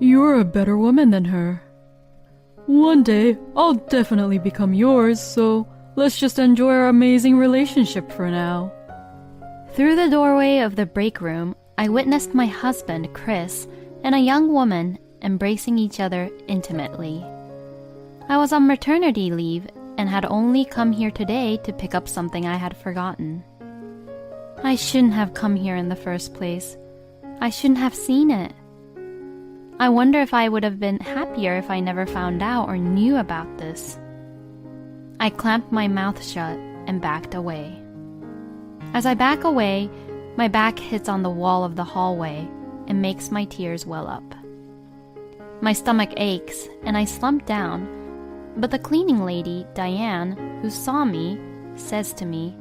You're a better woman than her. One day, I'll definitely become yours, so let's just enjoy our amazing relationship for now. Through the doorway of the break room, I witnessed my husband, Chris, and a young woman embracing each other intimately. I was on maternity leave and had only come here today to pick up something I had forgotten. I shouldn't have come here in the first place. I shouldn't have seen it. I wonder if I would have been happier if I never found out or knew about this. I clamped my mouth shut and backed away. As I back away, my back hits on the wall of the hallway and makes my tears well up. My stomach aches and I slump down, but the cleaning lady, Diane, who saw me, says to me,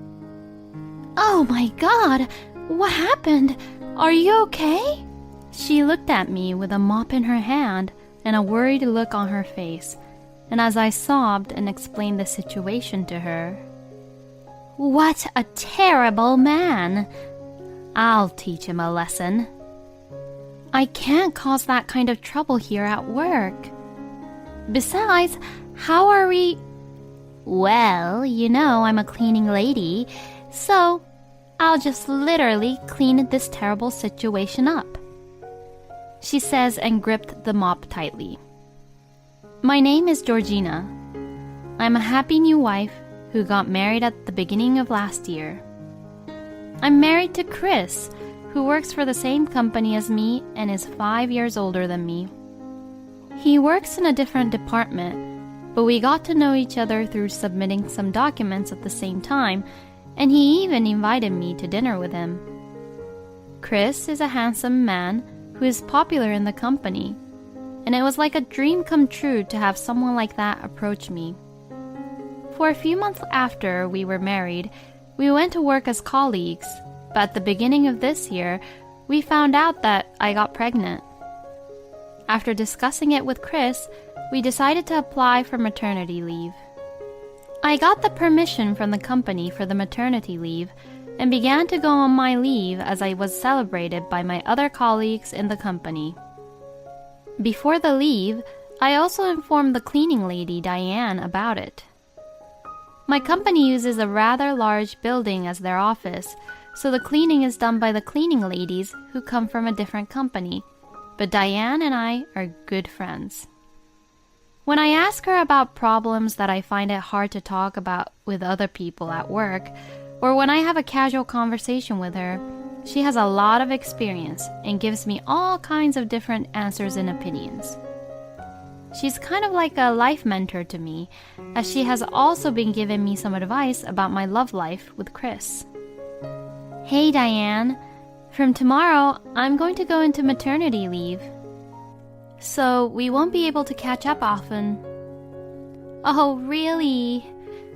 "Oh my God, what happened? Are you okay?" She looked at me with a mop in her hand and a worried look on her face, and as I sobbed and explained the situation to her, "What a terrible man! I'll teach him a lesson. I can't cause that kind of trouble here at work. Besides, how are we—" "Well, you know I'm a cleaning lady, so I'll just literally clean this terrible situation up," she says and gripped the mop tightly. My name is Georgina. I'm a happy new wife who got married at the beginning of last year. I'm married to Chris, who works for the same company as me and is 5 years older than me. He works in a different department, but we got to know each other through submitting some documents at the same time, and he even invited me to dinner with him. Chris is a handsome man who is popular in the company, and it was like a dream come true to have someone like that approach me. For a few months after we were married, we went to work as colleagues, but at the beginning of this year, we found out that I got pregnant. After discussing it with Chris, we decided to apply for maternity leave. I got the permission from the company for the maternity leave and began to go on my leave as I was celebrated by my other colleagues in the company. Before the leave, I also informed the cleaning lady, Diane, about it. My company uses a rather large building as their office, so the cleaning is done by the cleaning ladies who come from a different company, but Diane and I are good friends. When I ask her about problems that I find it hard to talk about with other people at work, or when I have a casual conversation with her, she has a lot of experience and gives me all kinds of different answers and opinions. She's kind of like a life mentor to me, as she has also been giving me some advice about my love life with Chris. "Hey Diane, from tomorrow I'm going to go into maternity leave, so we won't be able to catch up often." "Oh really?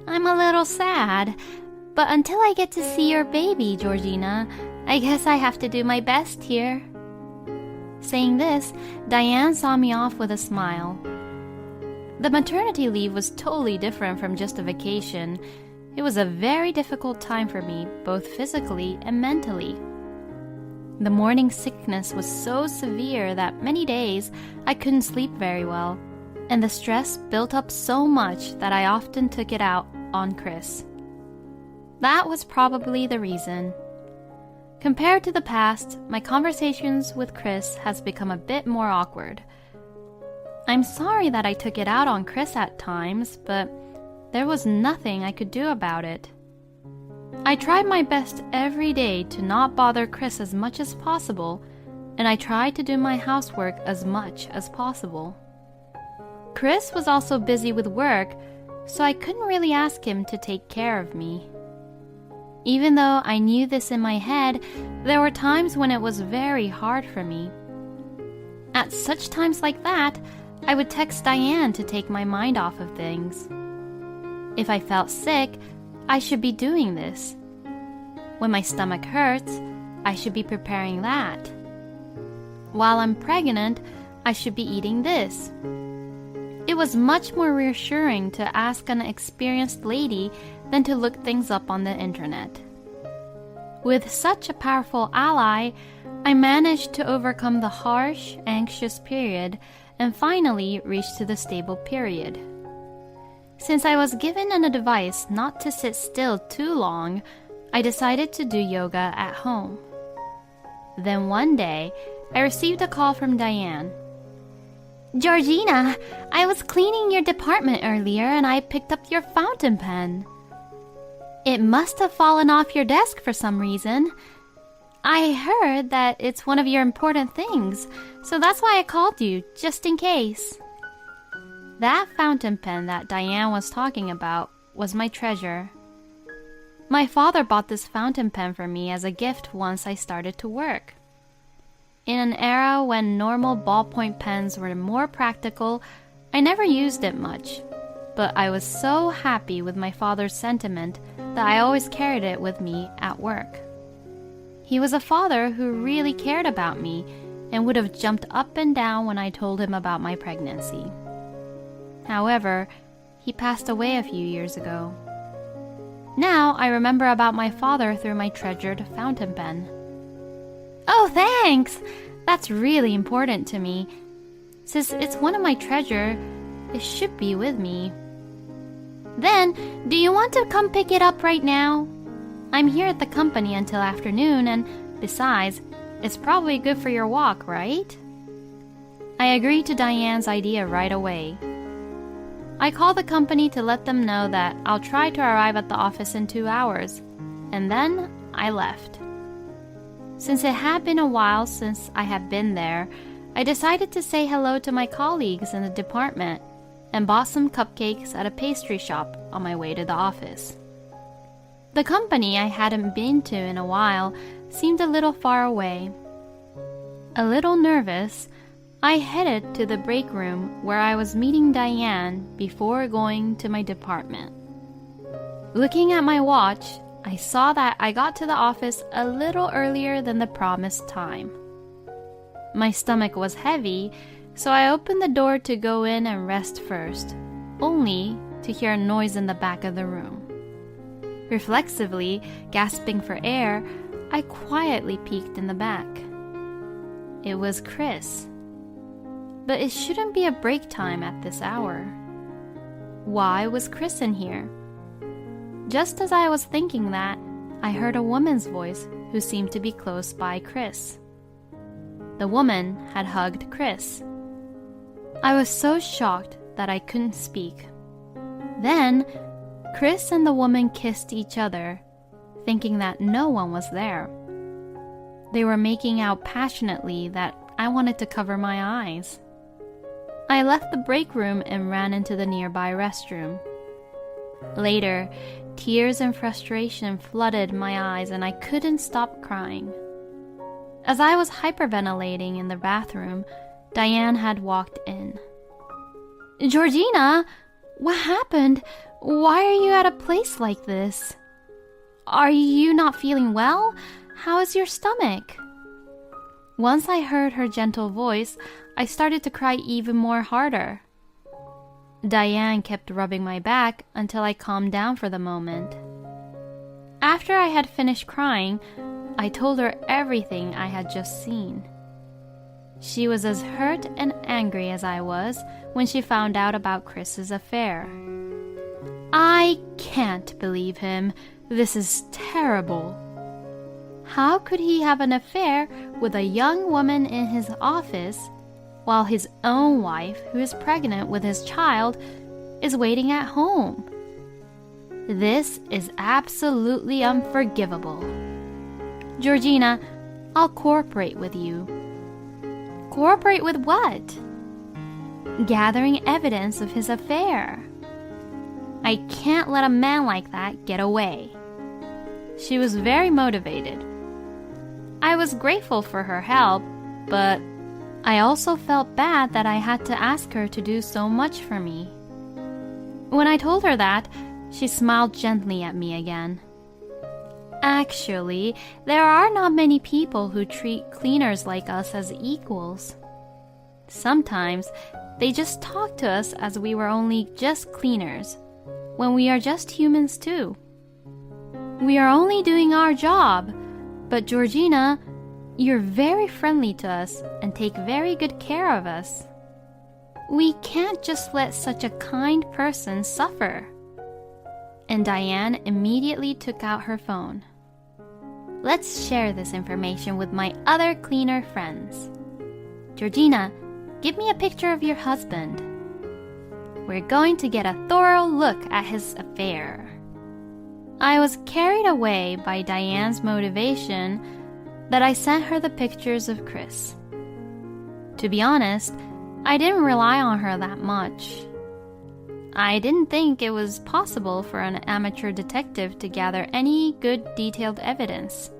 I'm a little sad, but until I get to see your baby, Georgina, I guess I have to do my best here." Saying this, Diane saw me off with a smile. The maternity leave was totally different from just a vacation. It was a very difficult time for me, both physically and mentally. The morning sickness was so severe that many days I couldn't sleep very well, and the stress built up so much that I often took it out on Chris. That was probably the reason. Compared to the past, my conversations with Chris has become a bit more awkward. I'm sorry that I took it out on Chris at times, but there was nothing I could do about it. I tried my best every day to not bother Chris as much as possible, and I tried to do my housework as much as possible. Chris was also busy with work, so I couldn't really ask him to take care of me. Even though I knew this in my head, there were times when it was very hard for me. At such times like that, I would text Diane to take my mind off of things. If I felt sick, I should be doing this. When my stomach hurts, I should be preparing that. While I'm pregnant, I should be eating this. It was much more reassuring to ask an experienced lady than to look things up on the internet. With such a powerful ally, I managed to overcome the harsh, anxious period and finally reached to the stable period. Since I was given an advice not to sit still too long, I decided to do yoga at home. Then one day, I received a call from Diane. "Georgina, I was cleaning your department earlier and I picked up your fountain pen. It must have fallen off your desk for some reason. I heard that it's one of your important things, so that's why I called you, just in case." That fountain pen that Diane was talking about was my treasure. My father bought this fountain pen for me as a gift once I started to work. In an era when normal ballpoint pens were more practical, I never used it much, but I was so happy with my father's sentiment that I always carried it with me at work. He was a father who really cared about me and would have jumped up and down when I told him about my pregnancy. However, he passed away a few years ago. Now I remember about my father through my treasured fountain pen. "Oh, thanks! That's really important to me. Since it's one of my treasure, it should be with me." "Then, do you want to come pick it up right now? I'm here at the company until afternoon, and besides, it's probably good for your walk, right?" I agreed to Diane's idea right away. I called the company to let them know that I'll try to arrive at the office in 2 hours, and then I left. Since it had been a while since I had been there, I decided to say hello to my colleagues in the department and bought some cupcakes at a pastry shop on my way to the office. The company I hadn't been to in a while seemed a little far away. A little nervous, I headed to the break room where I was meeting Diane before going to my department. Looking at my watch, I saw that I got to the office a little earlier than the promised time. My stomach was heavy, so I opened the door to go in and rest first, only to hear a noise in the back of the room. Reflexively, gasping for air, I quietly peeked in the back. It was Chris. But it shouldn't be a break time at this hour. Why was Chris in here? Just as I was thinking that, I heard a woman's voice who seemed to be close by Chris. The woman had hugged Chris. I was so shocked that I couldn't speak. Then, Chris and the woman kissed each other, thinking that no one was there. They were making out passionately that I wanted to cover my eyes. I left the break room and ran into the nearby restroom. Later, tears and frustration flooded my eyes and I couldn't stop crying. As I was hyperventilating in the bathroom, Diane had walked in. "Georgina, what happened? Why are you at a place like this? Are you not feeling well? How is your stomach?" Once I heard her gentle voice, I started to cry even more harder. Diane kept rubbing my back until I calmed down for the moment. After I had finished crying, I told her everything I had just seen. She was as hurt and angry as I was when she found out about Chris's affair. "I can't believe him. This is terrible. How could he have an affair with a young woman in his office while his own wife, who is pregnant with his child, is waiting at home? This is absolutely unforgivable. Georgina, I'll cooperate with you." "Cooperate with what?" "Gathering evidence of his affair. I can't let a man like that get away." She was very motivated. I was grateful for her help, but I also felt bad that I had to ask her to do so much for me. When I told her that, she smiled gently at me again. "Actually, there are not many people who treat cleaners like us as equals. Sometimes they just talk to us as we were only just cleaners, when we are just humans too. We are only doing our job, but Georgina, You're very friendly to us and take very good care of us. We can't just let such a kind person suffer." And Diane immediately took out her phone. "Let's share this information with my other cleaner friends. Georgina, give me a picture of your husband. We're going to get a thorough look at his affair." I was carried away by Diane's motivation that I sent her the pictures of Chris. To be honest, I didn't rely on her that much. I didn't think it was possible for an amateur detective to gather any good detailed evidence.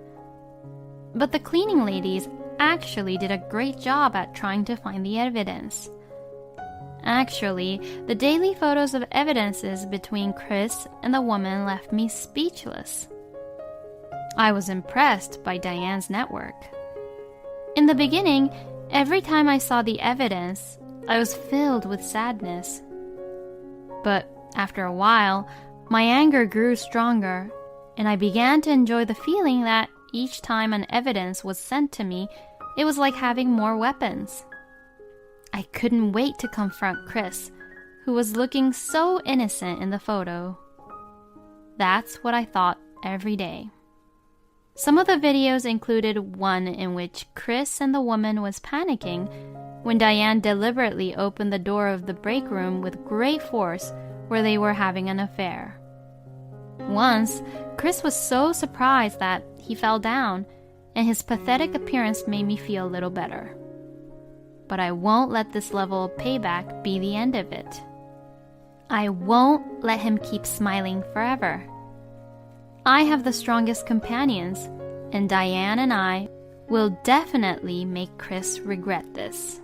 But the cleaning ladies actually did a great job at trying to find the evidence. Actually, the daily photos of evidences between Chris and the woman left me speechless. I was impressed by Diane's network. In the beginning, every time I saw the evidence, I was filled with sadness. But after a while, my anger grew stronger, and I began to enjoy the feeling that each time an evidence was sent to me, it was like having more weapons. I couldn't wait to confront Chris, who was looking so innocent in the photo. That's what I thought every day. Some of the videos included one in which Chris and the woman was panicking when Diane deliberately opened the door of the break room with great force where they were having an affair. Once, Chris was so surprised that he fell down, and his pathetic appearance made me feel a little better. But I won't let this level of payback be the end of it. I won't let him keep smiling forever. I have the strongest companions, and Diane and I will definitely make Chris regret this.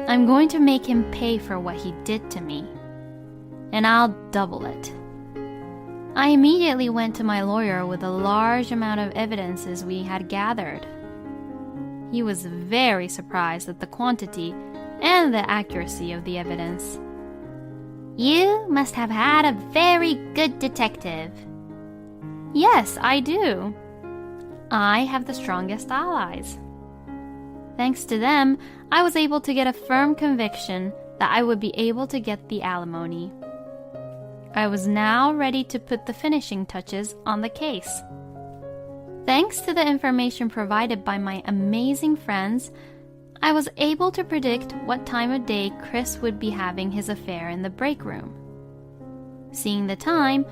I'm going to make him pay for what he did to me, and I'll double it. I immediately went to my lawyer with a large amount of evidences we had gathered. He was very surprised at the quantity and the accuracy of the evidence. "You must have had a very good detective." "Yes, I do. I have the strongest allies." Thanks to them, I was able to get a firm conviction that I would be able to get the alimony. I was now ready to put the finishing touches on the case. Thanks to the information provided by my amazing friends, I was able to predict what time of day Chris would be having his affair in the break room. Seeing the time,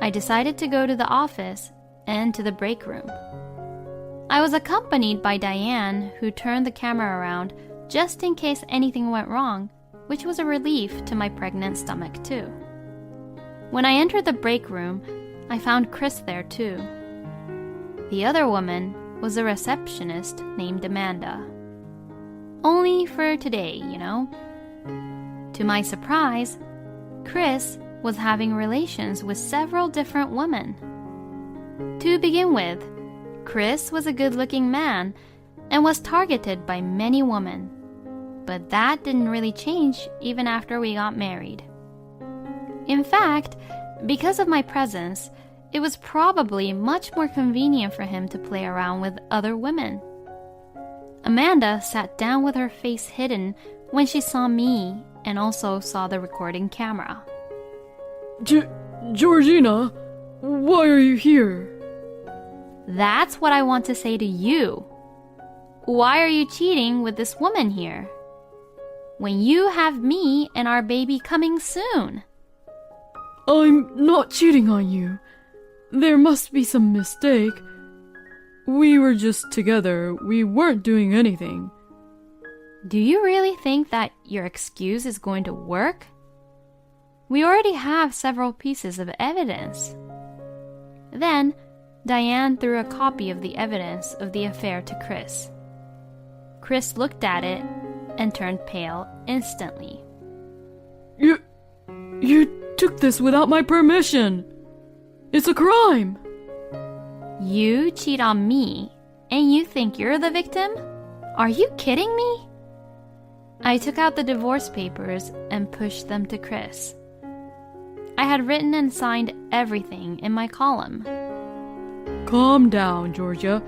I decided to go to the office and to the break room. I was accompanied by Diane, who turned the camera around just in case anything went wrong, which was a relief to my pregnant stomach too. When I entered the break room, I found Chris there too. The other woman was a receptionist named Amanda. Only for today, you know. To my surprise, Chris was having relations with several different women. To begin with, Chris was a good-looking man and was targeted by many women. But that didn't really change even after we got married. In fact, because of my presence, it was probably much more convenient for him to play around with other women. Amanda sat down with her face hidden when she saw me and also saw the recording camera. Georgina, why are you here? That's what I want to say to you. Why are you cheating with this woman here? When you have me and our baby coming soon. I'm not cheating on you. There must be some mistake. We were just together. We weren't doing anything. Do you really think that your excuse is going to work? We already have several pieces of evidence. Then, Diane threw a copy of the evidence of the affair to Chris. Chris looked at it and turned pale instantly. You took this without my permission. It's a crime. You cheat on me, and you think you're the victim? Are you kidding me? I took out the divorce papers and pushed them to Chris. I had written and signed everything in my column. Calm down, Georgia.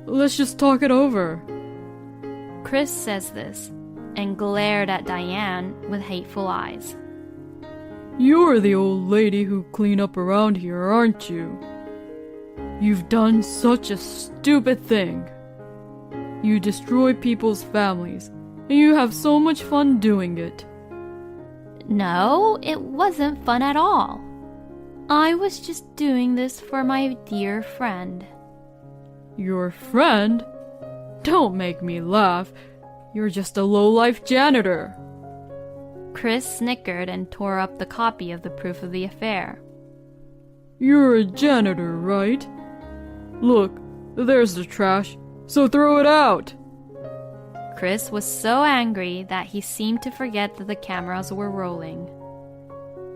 Let's just talk it over. Chris says this and glared at Diane with hateful eyes. You're the old lady who clean up around here, aren't you? You've done such a stupid thing. You destroy people's families, and you have so much fun doing it. No, it wasn't fun at all. I was just doing this for my dear friend. Your friend? Don't make me laugh. You're just a low-life janitor. Chris snickered and tore up the copy of the proof of the affair. You're a janitor, right? Look, there's the trash, so throw it out. Chris was so angry that he seemed to forget that the cameras were rolling.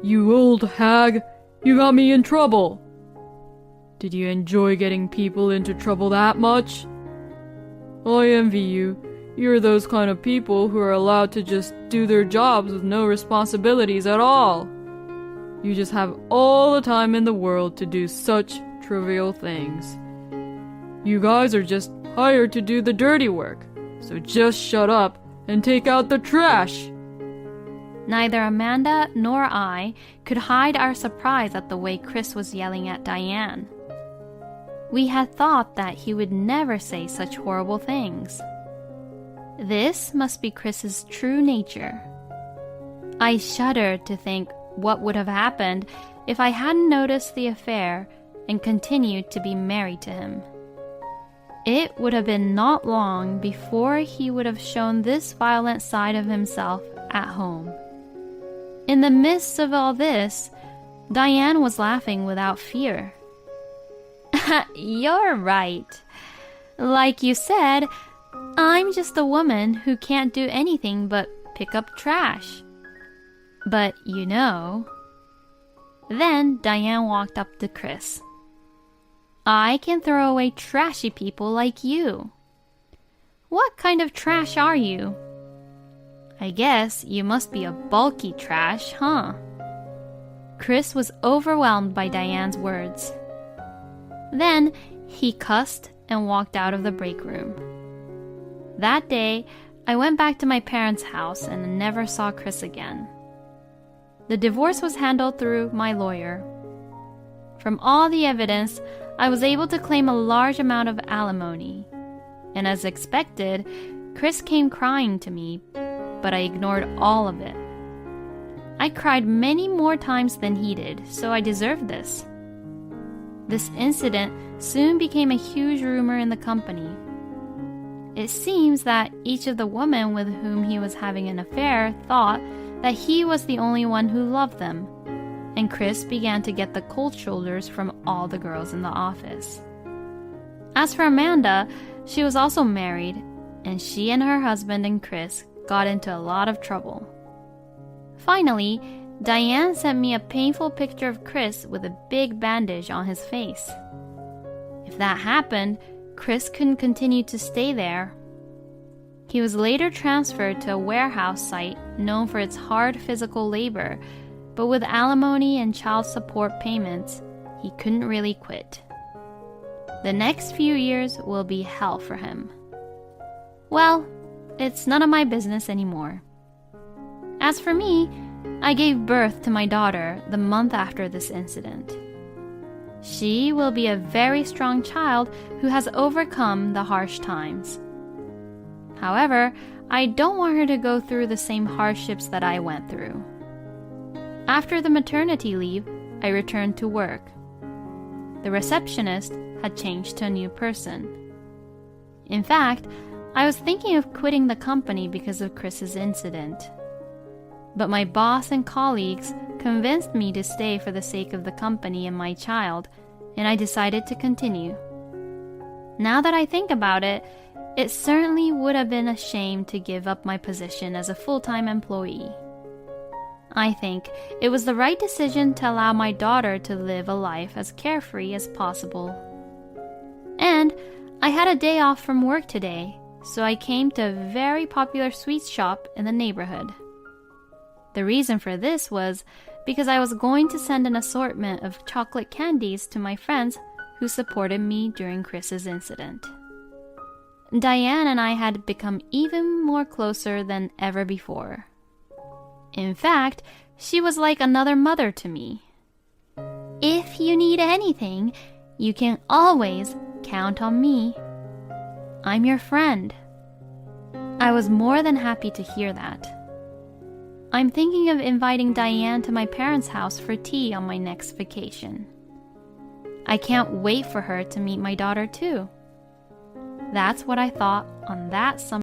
You old hag, you got me in trouble. Did you enjoy getting people into trouble that much? I envy you. You're those kind of people who are allowed to just do their jobs with no responsibilities at all. You just have all the time in the world to do such trivial things. You guys are just hired to do the dirty work, so just shut up and take out the trash. Neither Amanda nor I could hide our surprise at the way Chris was yelling at Diane. We had thought that he would never say such horrible things. This must be Chris's true nature. I shuddered to think what would have happened if I hadn't noticed the affair and continued to be married to him. It would have been not long before he would have shown this violent side of himself at home. In the midst of all this, Diane was laughing without fear. You're right. Like you said, I'm just a woman who can't do anything but pick up trash. But you know... Then Diane walked up to Chris. I can throw away trashy people like you. What kind of trash are you? I guess you must be a bulky trash, huh? Chris was overwhelmed by Diane's words. Then he cussed and walked out of the break room. That day, I went back to my parents' house and never saw Chris again. The divorce was handled through my lawyer. From all the evidence, I was able to claim a large amount of alimony. And as expected, Chris came crying to me, but I ignored all of it. I cried many more times than he did, so I deserved this. This incident soon became a huge rumor in the company. It seems that each of the women with whom he was having an affair thought that he was the only one who loved them, and Chris began to get the cold shoulders from all the girls in the office. As for Amanda, she was also married, and she and her husband and Chris got into a lot of trouble. Finally, Diane sent me a painful picture of Chris with a big bandage on his face. If that happened, Chris couldn't continue to stay there. He was later transferred to a warehouse site known for its hard physical labor, but with alimony and child support payments, he couldn't really quit. The next few years will be hell for him. Well, it's none of my business anymore. As for me, I gave birth to my daughter the month after this incident. She will be a very strong child who has overcome the harsh times. However, I don't want her to go through the same hardships that I went through. After the maternity leave, I returned to work. The receptionist had changed to a new person. In fact, I was thinking of quitting the company because of Chris's incident. But my boss and colleagues convinced me to stay for the sake of the company and my child, and I decided to continue. Now that I think about it, it certainly would have been a shame to give up my position as a full-time employee. I think it was the right decision to allow my daughter to live a life as carefree as possible. And I had a day off from work today, so I came to a very popular sweets shop in the neighborhood. The reason for this was because I was going to send an assortment of chocolate candies to my friends who supported me during Chris's incident. Diane and I had become even more closer than ever before. In fact, she was like another mother to me. If you need anything, you can always count on me. I'm your friend. I was more than happy to hear that. I'm thinking of inviting Diane to my parents' house for tea on my next vacation. I can't wait for her to meet my daughter too. That's what I thought on that summer.